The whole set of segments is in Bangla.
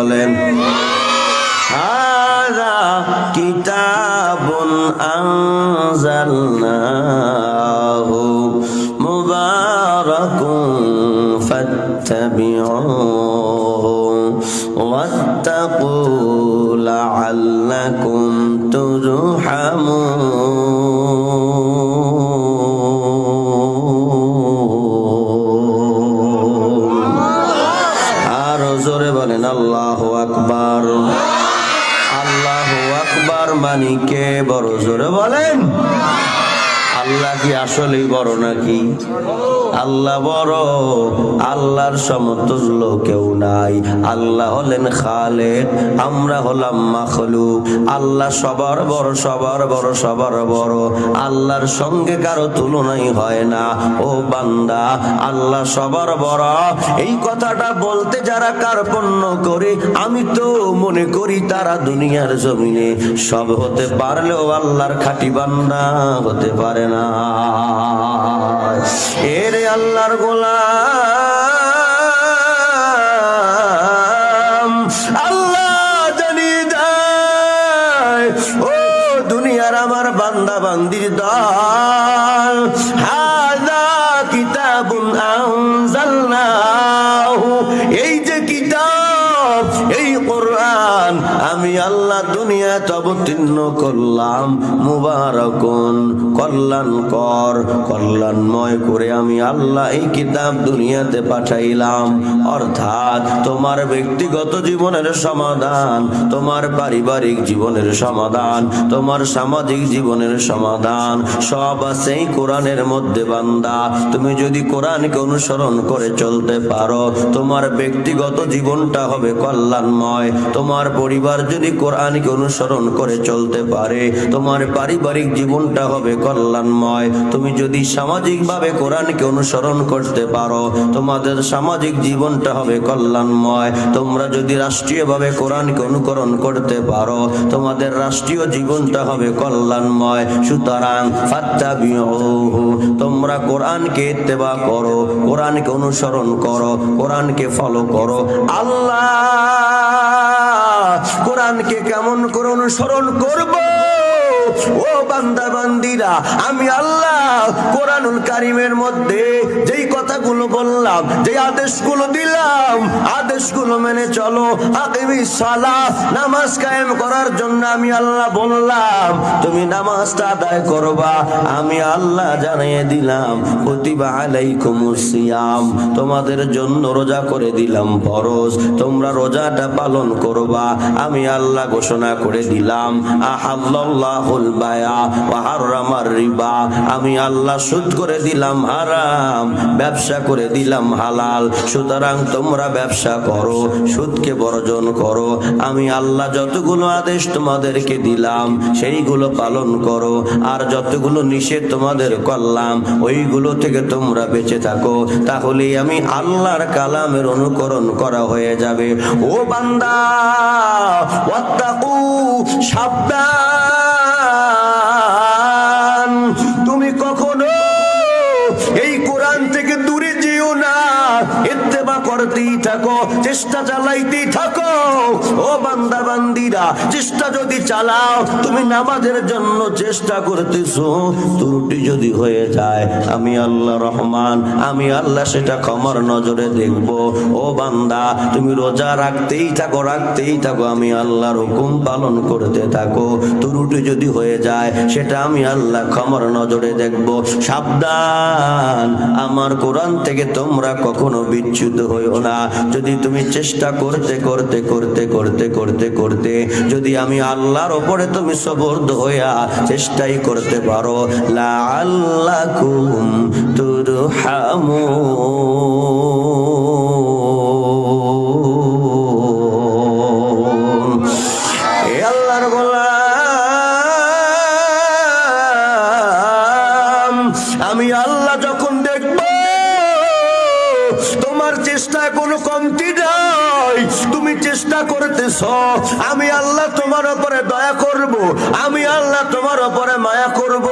বলেন? হাযা কিতাবুন আনজালনাহু মুবারাকুন ফাত্তাবিউহু ওয়াত্তাকু লাআল্লাকুম তুরহামুন। আর জোরে বলেন আল্লাহু আকবার। আল্লাহু আকবার মানে কে? বড় জোরে বলেন। আল্লাহ কি আসলেই বড় নাকি? আল্লাহ বড়, আল্লাহর সমতুল্য কেউ নাই। আল্লাহ হলেন খালেক, আমরা হলাম মাখলুক। আল্লাহ সবার বড়, সবার বড়, সবার বড়। আল্লাহর সঙ্গে কারো তুলনাই হয় না। ও বান্দা, আল্লাহ সবার বড় এই কথাটা বলতে যারা কার্পণ্য করে, আমি তো মনে করি তারা দুনিয়ার জমিনে সব হতে পারলেও আল্লাহর খাঁটি বান্দা হতে পারে না। এরে আল্লাহর গোলাম, আল্লাহ জানিয়ে দেয়, ও দুনিয়ার আমার বান্দা বান্দির দল, হাযা কিতাবুন আনজালনাহু, এই যে কিতাব, এই কোরআন আমি আল্লাহ দুনিয়াতে অবতীর্ণ করলাম, মুবারাকুন কল্যাণকর, কল্যাণময় করে আমি আল্লাহ এই কিতাব দুনিয়াতে পাঠাইলাম। অর্থাৎ তোমার ব্যক্তিগত জীবনের সমাধান, তোমার পারিবারিক জীবনের সমাধান, তোমার সামাজিক জীবনের সমাধান সব আছে এই কোরআনের মধ্যে বান্দা। তুমি যদি কোরআনকে অনুসরণ করে চলতে পারো, তোমার ব্যক্তিগত জীবনটা হবে কল্যাণময়। তোমার পরিবার যদি কোরআনকে অনুসরণ করে চলতে পারে, তোমার পারিবারিক জীবনটা হবে কল্যাণময়। তুমি যদি সামাজিক ভাবে কোরআনকে অনুসরণ করতে পারো, তোমাদের সামাজিক জীবনটা হবে কল্যাণময়। তোমরা যদি রাষ্ট্রীয় ভাবে কোরআনকে অনুকরণ করতে পারো, তোমাদের রাষ্ট্রীয় জীবনটা হবে কল্যাণময়। সুতরাং ফাত্তাবিউহু, তোমরা কোরআনকে ইত্তেবা করো, কোরআনকে অনুসরণ করো, কোরআনকে ফলো করো। আল্লাহ কোরআনকে কেমন করে অনুসরণ করব? ও বান্দা বান্দিরা, আমি আল্লাহ কোরআনুল কারীমের মধ্যে যেই কথাগুলো বললাম, যে আদেশগুলো দিলাম, আদেশগুলো মেনে চলো। আকিমিস সালাহ, নামাজ কায়েম করার জন্য আমি আল্লাহ বললাম, তুমি নামাজটা আদায় করবা। আমি আল্লাহ জানিয়ে দিলাম, কুতিবা আলাইকুমুস সিয়াম, তোমাদের জন্য রোজা করে দিলাম ফরজ, তোমরা রোজাটা পালন করবা। আমি আল্লাহ ঘোষণা করে দিলাম, আহাল্লাল্লাহুল বায়া ওয়া হারামার রিবা, আমি আল্লাহ সুদ করে দিলাম হারাম, ব্যবসা করে দিলাম হালাল। সুতরাং তোমরা ব্যবসা করো, সুদকে বর্জন করো। আমি আল্লাহ যতগুলো আদেশ তোমাদেরকে দিলাম সেইগুলো পালন করো, আর যতগুলো নিষেধ তোমাদের করলাম ওইগুলো থেকে তোমরা বেঁচে থাকো। তাহলে আমি আল্লাহর কালামের অনুকরণ করা হয়ে যাবে। ও বান্দা, ওয়াত্তাকু, সাবধান, তুমি কখনো এই কোরআন থেকে দূরে যেও না, ইত্তেবা করতেই থাকো, চেষ্টা চালাইতেই থাকো। ও বান্দা বান্দিরা, চেষ্টা যদি চালাও, তুমি নামাজের জন্য চেষ্টা করতেছো, ত্রুটি যদি হয়ে যায়, আমি আল্লাহ রহমান, আমি আল্লাহ সেটা ক্ষমার নজরে দেখব। ও বান্দা, তুমি রোজা রাখতেই থাকো, রাখতেই থাকো, আমি আল্লাহর হুকুম পালন করতে থাকো, ত্রুটি যদি হয়ে যায় সেটা আমি আল্লাহ ক্ষমার নজরে দেখব। সাবধান, আমার কোরআন থেকে তোমরা কখনো বিচ্যুত হইও না। যদি তুমি চেষ্টা করতে করতে করতে করতে করতে করতে যদি আমি আল্লাহর ওপরে তুমি সবর্দ হইয়া চেষ্টাই করতে পারো, লাআল্লাকুম তুরহামুন। এ আল্লাহর গোলাম, আমি আল্লাহ যখন দেখব তোমার চেষ্টায় কোনো কমতি নাই, তুমি চেষ্টা চেষ্টা করতেছ, আমি আল্লাহ তোমার উপরে দয়া করব, আমি আল্লাহ তোমার উপরে মায়া করব।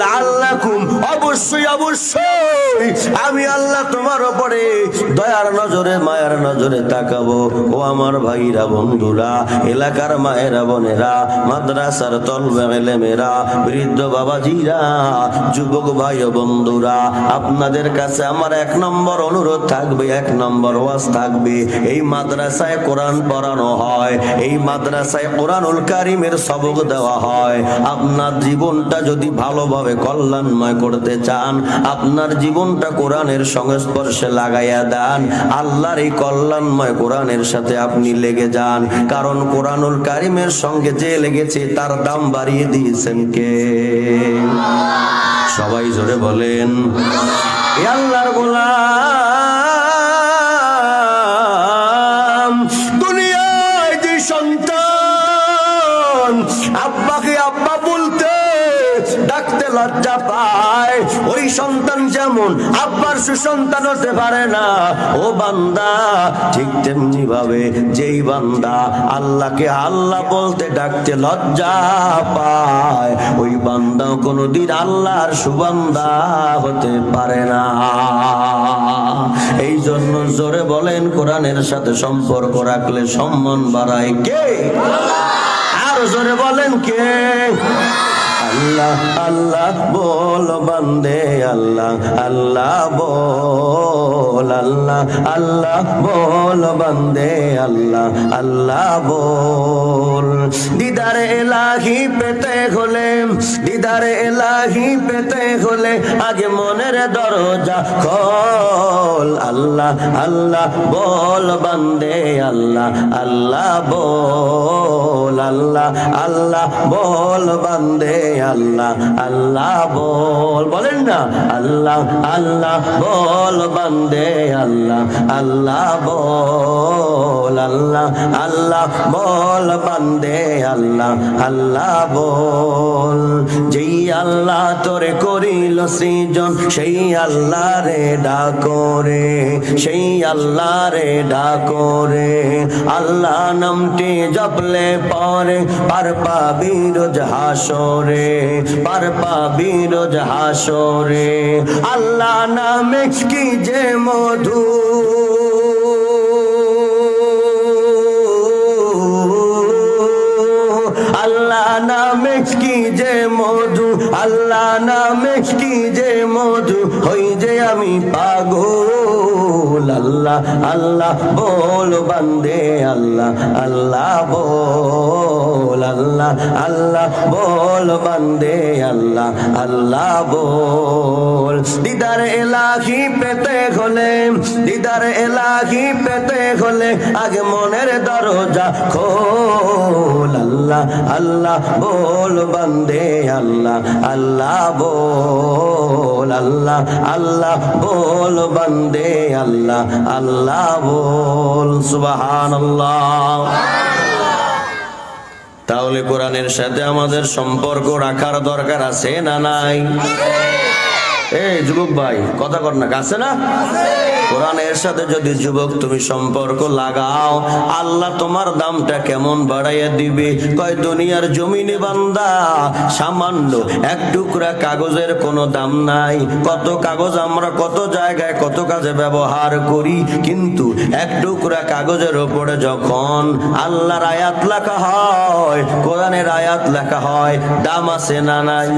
লাআল্লাকুম, অবশ্যই অবশ্যই আমি আল্লাহ তোমার উপরে দয়ার নজরে মায়ার নজরে তাকাবো। ও আমার ভাইরা, বন্ধুরা, এলাকার মায়েরা, বোনেরা, মাদ্রাসার তলবে এলেমেরা, বৃদ্ধ বাবাজিরা, যুবক ভাই ও বন্ধুরা, আপনাদের কাছে আমার 1 নম্বর অনুরোধ থাকবে, 1 নম্বর ওয়াজ থাকবে। এই মাদ্রাসায় কোরআন পড়ানো হয়, এই মাদ্রাসায় কোরআনুল কারীমের সবক দেওয়া হয়। আপনার জীবনটা যদি ভালোভাবে কল্যাণময় করতে চান, আপনার জীবনটা কোরআনের সংস্পর্শে লাগাইয়া দেন, আল্লাহর এই কল্যাণময় কোরআনের সাথে আপনি লেগে যান। কারণ কোরআনুল কারীমের সঙ্গে যে লেগেছে তার দাম বাড়িয়ে দিয়েছেন কে? সবাই জোরে বলেন, এ আল্লাহর গোলাম। দুনিয়ায় যে সন্তান আব্বাকে আব্বা বলতে ডাকতে লজ্জা পায়, ওই সন্তান যেমন আব্বার সুসন্তান হতে পারে না, ও বান্দা ঠিক তেমনি ভাবে যেই বান্দা আল্লাহকে আল্লাহ বলতে ডাকতে লজ্জা পায়, ওই বান্দা কোনোদিন আল্লাহর সুবান্দা হতে পারে না। এই জন্য জোরে বলেন, কোরআনের সাথে সম্পর্ক রাখলে সম্মান বাড়ায় কে? আর জোরে বলেন কে? আল্লাহ আল্লাহ বল বান্দে, আল্লাহ আল্লাহ বল, আল্লাহ আল্লাহ বল বান্দে, আল্লাহ আল্লাহ বল। দিদারে এলাহি পেতে হলে, দিদারে এলাহি পেতে হলে আগে মনের দরজা খোল। আল্লাহ আল্লাহ বল বান্দে, আল্লাহ আল্লাহ বল, আল্লাহ আল্লাহ বল বান্দে, আল্লাহ আল্লাহ বল। বলেন না, আল্লাহ আল্লাহ বল বান্দে, আল্লাহ আল্লাহ বল, আল্লাহ আল্লাহ বল বান্দে, আল্লাহ আল্লাহ বল। যেই আল্লাহ তোরে করিল সৃজন, সেই আল্লাহ রে ডাকরে, সেই আল্লাহ রে ডাকরে। আল্লাহ নামটি জপলে পরে পার পাবি রোজ হাসরে, পার পাবি রোজ হাসরে। আল্লাহ নামে কি যে মধু, আল্লাহ নামে কি যে মধু, আল্লাহ নামে কি যে মধু, হই যে আমি পাগল। আল্লাহ আল্লাহ বল বান্দে, আল্লাহ আল্লাহ বল, আল্লাহ আল্লাহ বল বান্দে, আল্লাহ আল্লাহ বল। দিদার এলাহি পেতে হলে, দিদার এলাহি পেতে হলে আগে মনের দরজা খোল। আল্লাহ আল্লাহ বল বান্দে, আল্লাহ আল্লাহ বল, আল্লাহ আল্লাহ বল বান্দে, আল্লাহ আল্লাহ বল। সুবহানাল্লাহ। তাহলে কোরআনের সাথে আমাদের সম্পর্ক রাখার দরকার আছে না নাই? এই যুবক ভাই, কথা কর না, কাছে না? কোরআনের সাথে যদি যুবক তুমি সম্পর্ক লাগাও, আল্লাহ তোমার দামটা কেমন বাড়াইয়া দিবে। কয় দুনিয়ার জমিনে বান্দা সামান্য 1 টুকরা কাগজের কোনো দাম নাই। কত কাগজ আমরা কত জায়গায় কত কাজে ব্যবহার করি, কিন্তু 1 টুকরা কাগজের উপরে যখন আল্লাহর আয়াত লেখা হয়, কোরআনের আয়াত লেখা হয়, দাম আছে না নাই?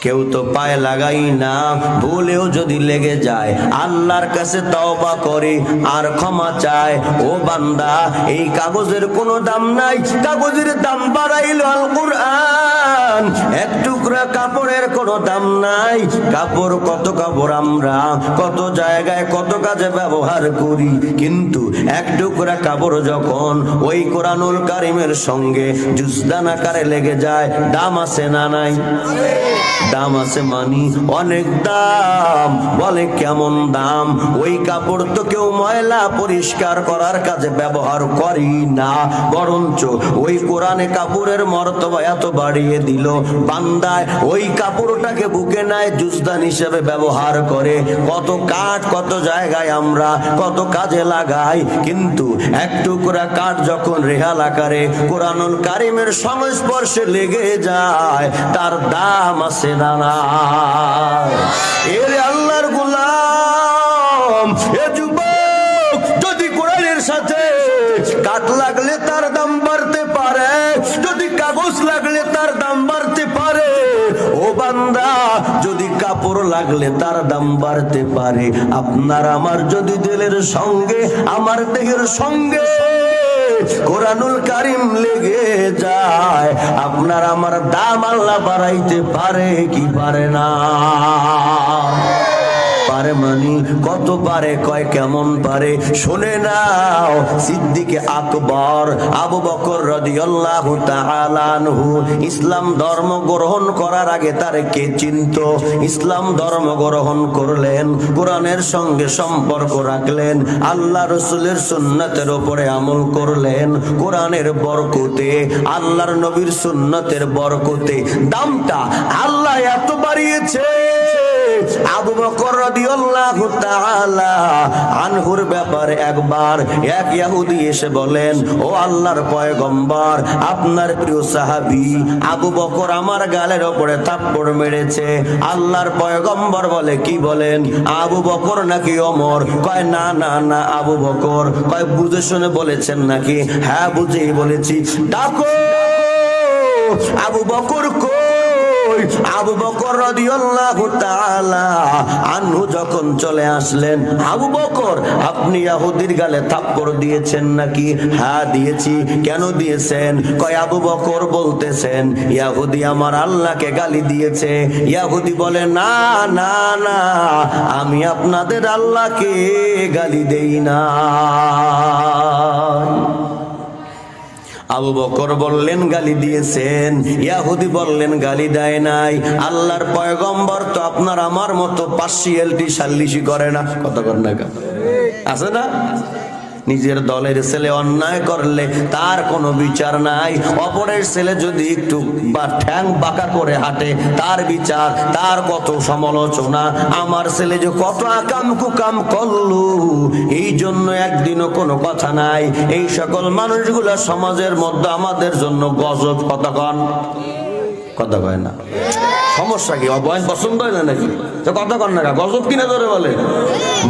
কেউ তো পায়ে লাগাই না, ভুলেও যদি লেগে যায় আল্লাহর কাছে তওবা করে আর ক্ষমা চায়। ও বান্দা, এই কাগজের কোনো দাম নাই, কাগজের দাম বাড়াইলো আল কোরআন। 1 টুকরা কাপড়ের কোনো দাম নাই। কাপড় কত কাপড় আমরা কত জায়গায় কত কাজে ব্যবহার করি, কিন্তু 1 টুকরা কাপড় যখন ওই কোরআনুল কারীমের সঙ্গে জুজদান আকারে লেগে যায়, দাম আছে না নাই? দাম আছে মানি অনেক দাম। বলে কেমন দাম? ওই কাপড় তো কেউ ময়লা পরিষ্কার করার কাজে ব্যবহার করি না, বরঞ্চ ওই কোরআনে কাপড়ের মর্তবা এত বাড়িয়ে দিল, বান্দায় ওই কাপড়টাকে বুকে নেয়, জুজদান হিসেবে ব্যবহার করে। কত কাঠ কত জায়গায় আমরা কত কাজে লাগাই, কিন্তু এক টুকরা কাঠ যখন রেহাল আকারে কোরআনুল কারিমের সংস্পর্শে লেগে যায়, তার দাম আছে না নাই? এর আল্লাহর গোলাম, এ যুবক, যদি কোরআনের সাথে কাঠ লাগলে তার দাম বাড়তে পারে, যদি কাগজ লাগলে তার দাম বাড়তে পারে, ও বান্দা, যদি কাপড় লাগলে তার দাম বাড়তে পারে, আপনার আমার যদি দিলের সঙ্গে আমার দেহের সঙ্গে কোরআনুল কারিম লেগে যায়, আপনার আমার দাম আল্লাহ বাড়াইতে পারে কি পারে না? পারে মানি কত পারে? কয় কেমন পারে? শুনে নাও। সিদ্দিকে আকবর আবু বকর রাদিয়াল্লাহু তাআলা আনহু ইসলাম ধর্ম গ্রহণ করার আগে তারে কে চিনতো? ইসলাম ধর্ম গ্রহণ করলেন, কোরআনের সঙ্গে সম্পর্ক রাখলেন, আল্লাহ রাসূলের সুন্নাতের উপরে আমল করলেন, কোরআনের বরকতে, আল্লাহর নবীর সুন্নাতের বরকতে দামটা আল্লাহ এত বাড়িয়েছে। আবু বকর রাদিয়াল্লাহু তাআলা আনহুর ব্যাপারে একবার এক ইহুদি এসে বলেন, ও আল্লাহর পয়গম্বর, আপনার প্রিয় সাহাবী আবু বকর আমার গালের উপরে থাপ্পড় মেরেছে। আল্লাহর পয়গম্বর বলে, কি বলেন? আবু বকর নাকি ওমর? কয় না না না, আবু বকর। কয় বুঝে শুনে বলেছেন নাকি? হ্যাঁ বুঝেই বলেছি। ডাকো আবু বকর কই? আবু বকর রাদিয়াল্লাহু তাআলা আনহু যখন চলে আসলেন, আবু বকর, আপনি ইহুদির গালে থাপ্পড় দিয়েছেন নাকি? হ্যাঁ দিয়েছি। কেন দিয়েছেন? কয় আবু বকর বলতেছেন ইহুদি আমার আল্লাহকে গালি দিয়েছে। ইহুদি বলে, না না না, আমি আপনাদের আল্লাহকে গালি দেই না। আবু বকর বললেন গালি দিয়েছেন, ইহুদি বললেন গালি দেয় নাই। আল্লাহর পয়গম্বর তো আপনার আমার মতো পার্সিয়ালিটি সাল্লিশি করে না, কত কর না আছে না? নিজের দলের ছেলে অন্যায় করলে তার কোনো বিচার নাই, অপরের ছেলে যদি একটু বা ঠ্যাং বাঁকা করে হাঁটে তার বিচার, তার কত সমালোচনা। আমার ছেলে যে কত আকাম কুকাম করলো, এই জন্য একদিনও কোনো কথা নাই। এই সকল মানুষগুলা সমাজের মধ্যে আমাদের জন্য গজব। কতক্ষণ কথা কয় না? সমস্যা কি? অবয়ন পছন্দ হয় না নাকি? তো কথা কন না, গজব কিনা ধরে বলে।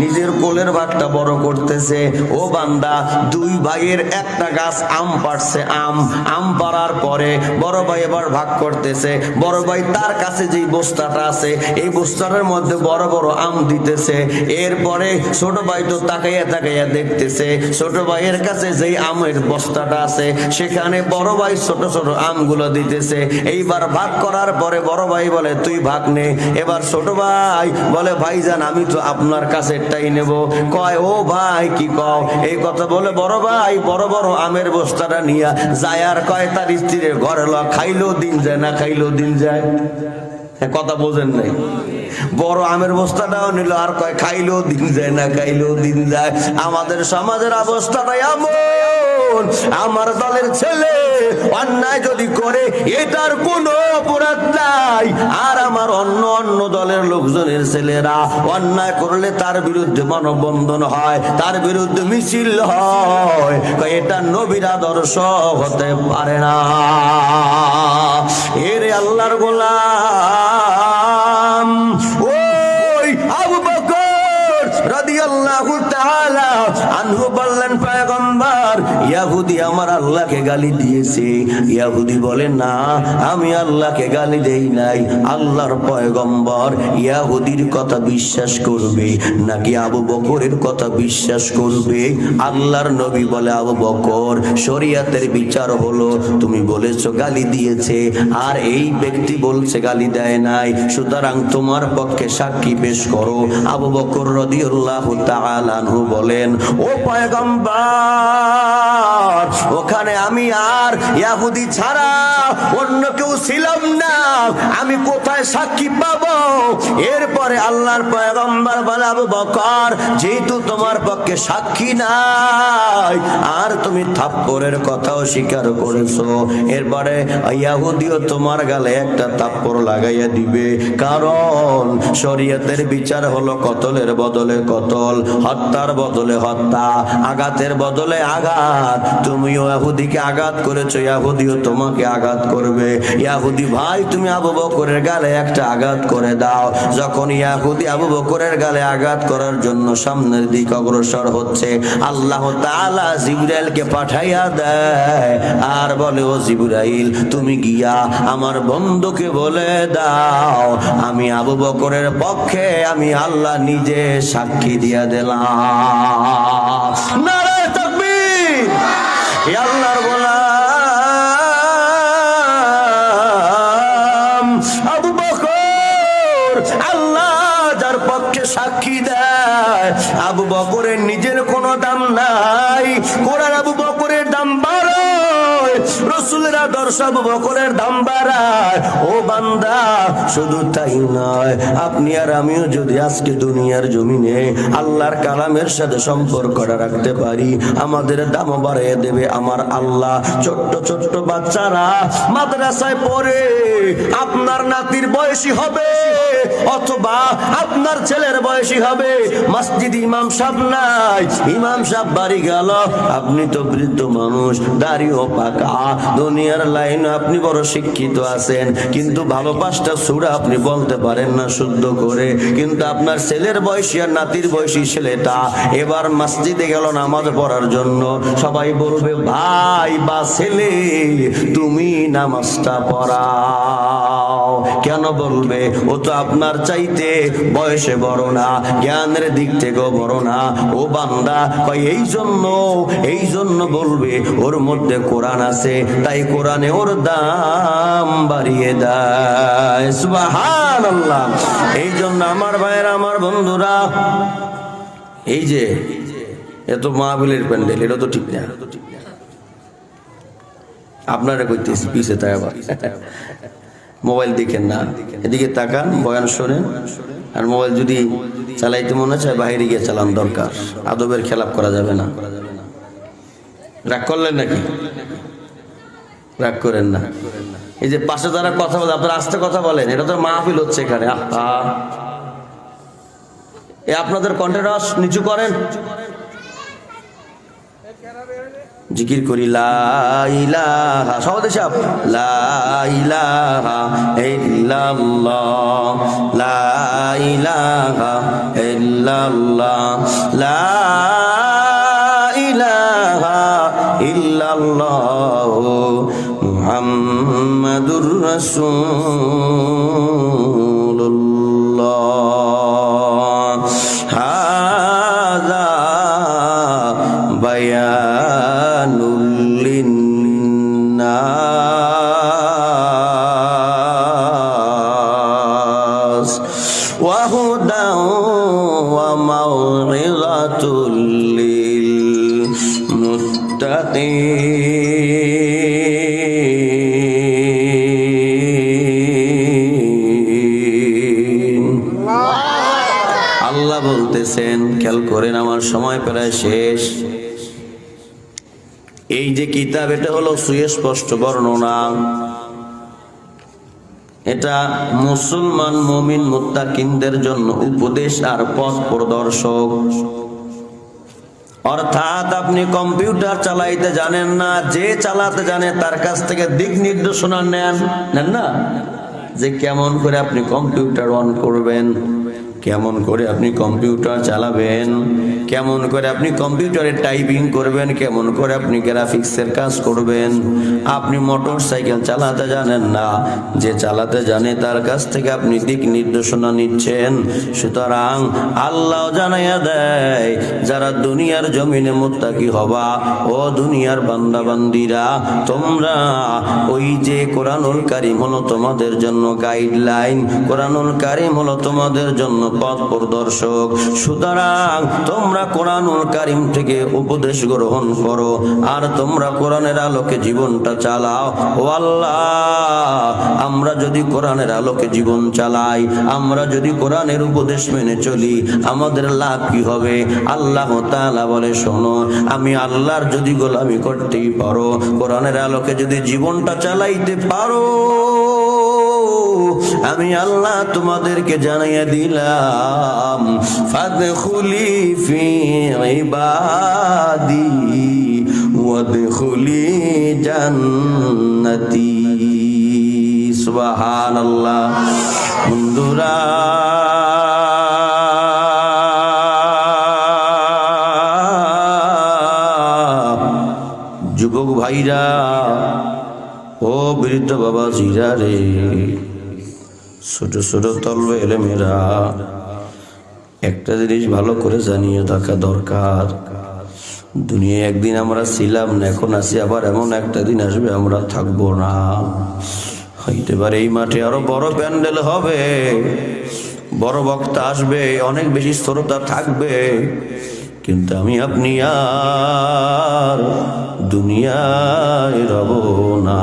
নিজের কোলের ভাতটা বড় করতেছে। ও বান্দা, দুই ভাইয়ের একটা গাছ আম পাড়ছে, আম পাড়ার পরে বড় ভাই এবার ভাগ করতেছে। বড় ভাই তার কাছে যেই বস্তাটা আছে, এই বস্তাটার মধ্যে বড় বড় আম দিতেছে। এরপরে ছোট ভাই তো তাকাইয়া তাকাইয়া দেখতেছে, ছোট ভাইয়ের কাছে যেই আমের বস্তাটা আছে সেখানে বড় ভাই ছোট ছোট আমগুলো দিতেছে। এইবার ভাগ করার পরে বড় ভাই বলে, তুই ভাগ নে। এবার ছোট ভাই বলে, ভাইজান আমি তো আপনার কাছেরটাই নেব। কয়, ও ভাই কি কও? এই কথা বলে বড় ভাই বড় বড় আমের বস্তাটা নিয়া যায় আর কয় তার স্ত্রীর ঘরে ল, খাইলেও দিন যায় না খাইলেও দিন যায়। কথা বোঝেন নাই? বড় আমের বস্তাটাও নিল আর কয় খাইলেও দিন যায় না খাইলেও দিন যায়। আমাদের সমাজের অবস্থাটা এমন, আমার দলের ছেলে অন্যায় যদি করে এটার কোনো অপরাধ নাই, আর আমার অন্য অন্য দলের লোকজনের ছেলেরা অন্যায় করলে তার বিরুদ্ধে মানববন্ধন হয়, তার বিরুদ্ধে মিছিল হয়। এটা নবীর আদর্শ হতে পারে না। এর আল্লাহর গোলাম ওই আবু বকর রাদিয়াল্লাহু তাআলা আনহু বললেন, পয়গম্বর, ইহুদি আমার আল্লাহকে গালি দিয়েছে। ইহুদি বলে, না আমি আল্লাহকে গালি দেই নাই। আল্লাহর পয়গম্বর ইহুদির কথা বিশ্বাস করবে নাকি আবু বকরের কথা বিশ্বাস করবে? আল্লাহর নবী বলে, আবু বকর, শরীয়তের বিচার হলো তুমি বলেছো গালি দিয়েছে, আর এই ব্যক্তি বলছে গালি দেয় নাই, সুতরাং তোমার পক্ষে সাক্ষী পেশ করো। আবু বকর রাদিয়াল্লাহু তাআলা আনহু বলেন, ও পয়গম্বর, ওখানে আমি আর ইহুদি ছাড়া অন্য কেউ ছিলাম না, আমি কোথায় সাক্ষী পাবো? এরপরে আল্লাহর পয়গম্বর বলে, আবু বকর, যেহেতু তোমার পক্ষে সাক্ষী নাই আর তুমি থাপ্পড়ের কথাও স্বীকার করেছো, এরপরে ইহুদিও তোমার গালে একটা থাপ্পড় লাগাইয়া দিবে। কারণ শরীয়তের বিচার হলো কতলের বদলে কতল, হত্যার বদলে হত্যা, আঘাতের বদলে আঘাত। তুমিও ইহুদিকে আঘাত করেছো, ইহুদিও তোমাকে আঘাত করবে। ইহুদি ভাই, তুমি আবু বকরের গালে একটা আঘাত করে দাও। যখন ইহুদি আবু বকরের গালে আঘাত করার জন্য সামনের দিক অগ্রসর হচ্ছে, আল্লাহ তাআলা জিবরাইলকে পাঠাইয়া দেয় আর বলে, ও জিবরাইল, তুমি গিয়া আমার বন্ধুকে বলে দাও আমি আবু বকরের পক্ষে আমি আল্লাহ নিজে সাক্ষী দিয়া দিলাম। নারে তাকবীর! হে আল্লাহর গোলাম আবু বকর, আল্লাহ যার পক্ষে সাক্ষী দেয়, আবু বকরের নিজের কোনো দাম নাই। কোরআন আবু বকরের দাম বাড়ায়, রাসূলের আদর্শ আবু বকরের দাম বাড়ায়। ও বান্দা, শুধু তাই নয়, আপনি আর আমিও যদি আজকে দুনিয়ার জমিনে আল্লাহর কালামের সাথে সম্পর্কটা রাখতে পারি, আমাদের দামও বাড়িয়ে দেবে আমার আল্লাহ। ছোট্ট ছোট্ট বাচ্চারা মাদ্রাসায় পড়ে, আপনার নাতির বয়সী হবে অথবা আপনার ছেলের বয়সী হবে, মসজিদ ইমাম সাহেব নাই, ইমাম সাহেব বাড়ি গেল, আপনি তো বৃদ্ধ মানুষ, দাড়িও পাকা, দুনিয়ার লাইনে আপনি বড় শিক্ষিত আছেন, কিন্তু ভালো পাঁচটা সূরা আপনি বলতে পারেন না শুদ্ধ করে। কিন্তু আপনার ছেলের বয়সী আর নাতির বয়সী ছেলেটা এবার মসজিদে গেল নামাজ পড়ার জন্য, সবাই বলবে, ভাই বা ছেলে, তুমি নামাজটা পড়াও। কেন বলবে? ও তো আপনার চাইতে বয়সে বড় না, জ্ঞানের দিক থেকেও বড় না। ও বান্দা, এই জন্য বলবে ওর মধ্যে কোরআন আছে, তাই কোরআনে ওর দাম বাড়িয়ে দেয়। সুবহানাল্লাহ। এই জন্য আমার ভাইয়েরা, আমার বন্ধুরা, এই যে এত মাহফিলের প্যান্ডেল, এটা তো ঠিক না। আপনারা কইতেছি পিছে তাই আবার মোবাইল দেখেন না, এদিকে তাকান, বয়ান শোনেন। আর মোবাইল যদি চালাইতে মনে চায় বাইরে গিয়ে চালান, দরকার। আদবের খেলাপ করা যাবে না। রাগ করলেন নাকি? রাগ করেন না। এই যে পাশে যারা কথা বলে, আপনারা আস্তে কথা বলেন, এটা তো মাহফিল হচ্ছে এখানে। আপনাদের কণ্ঠের নিচু করেন, জিকির করি, লা ইলাহা, সবাই সাহেব, লা ইলাহা ইল্লাল্লাহ, লা ইলাহা ইল্লাল্লাহ, লা ইলাহা ইল্লাল্লাহ, মুহাম্মাদুর রাসূলুল্লাহ। হাযা বায়ানুল লিন্নাস ওয়া হুদাও ওয়া মাউইযাতুল লিল মুত্তাকিন। আল্লাহ বলতেছেন, খেয়াল করেন, আমার সময় প্রায় শেষ। এই যে কিতাব, এটা হলো সুস্পষ্ট বর্ণনা, এটা মুসলমান মুমিন মুত্তাকিনদের জন্য উপদেশ আর পথ প্রদর্শক। অর্থাৎ আপনি কম্পিউটার চালাইতে জানেন না, যে চালাতে জানে তার কাছ থেকে দিক নির্দেশনা নেন না, যে কেমন করে আপনি কম্পিউটার অন করবেন, কেমন করে আপনি কম্পিউটার চালাবেন, কেমন করে আপনি কম্পিউটারে টাইপিং করবেন, কেমন করে আপনি গ্রাফিক্সের কাজ করবেন। আপনি মোটর সাইকেল চালাতে জানেন না, যে চালাতে জানে তার কাছ থেকে আপনি দিক নির্দেশনা নিচ্ছেন। সুতরাং আল্লাহ জানাইয়া দেয়, যারা দুনিয়ার জমিনে মুত্তাকি হবা, ও দুনিয়ার বান্দা বান্দিরা, তোমরা ওই যে কোরআনুল কারীম হলো তোমাদের জন্য গাইডলাইন, কোরআনুল কারীম হলো তোমাদের জন্য পথ প্রদর্শক। সুতরাং তোমরা কোরআনুল কারীম থেকে উপদেশ গ্রহণ করো আর তোমরা কোরআনের আলোকে জীবনটা চালাও। ও আল্লাহ, আমরা যদি কোরআনের আলোকে জীবন চালাই, আমরা যদি কোরআনের উপদেশ মেনে চলি, আমাদের লাভ কি হবে? আল্লাহ তাআলা বলে, শোনো, আমি আল্লাহর যদি গোলামি করতেই পারো, কোরআনের আলোকে যদি জীবনটা চালাইতে পারো, আমি আল্লাহ তোমাদেরকে জানাইয়া দিলাম, ফাদখুলি ফি ইবাদি ওয়াদখুলি জান্নাতি। সুবহানাল্লাহ। বন্ধুরা, যুবক ভাইরা, ও বৃদ্ধ বাবা জিরা রে, ছোট ছোট তলবে এলেমেরা, একটা জিনিস ভালো করে জানিয়ে থাকা দরকার। দুনিয়ায় একদিন আমরা ছিলাম না, এখন আছি, আবার এমন একটা দিন আসবে আমরা থাকবো না। হইতে পারে এই মাঠে আরো বড় প্যান্ডেল হবে, বড় বক্তা আসবে, অনেক বেশি শ্রোতা থাকবে, কিন্তু আমি আপনি আর দুনিয়ায় রব না।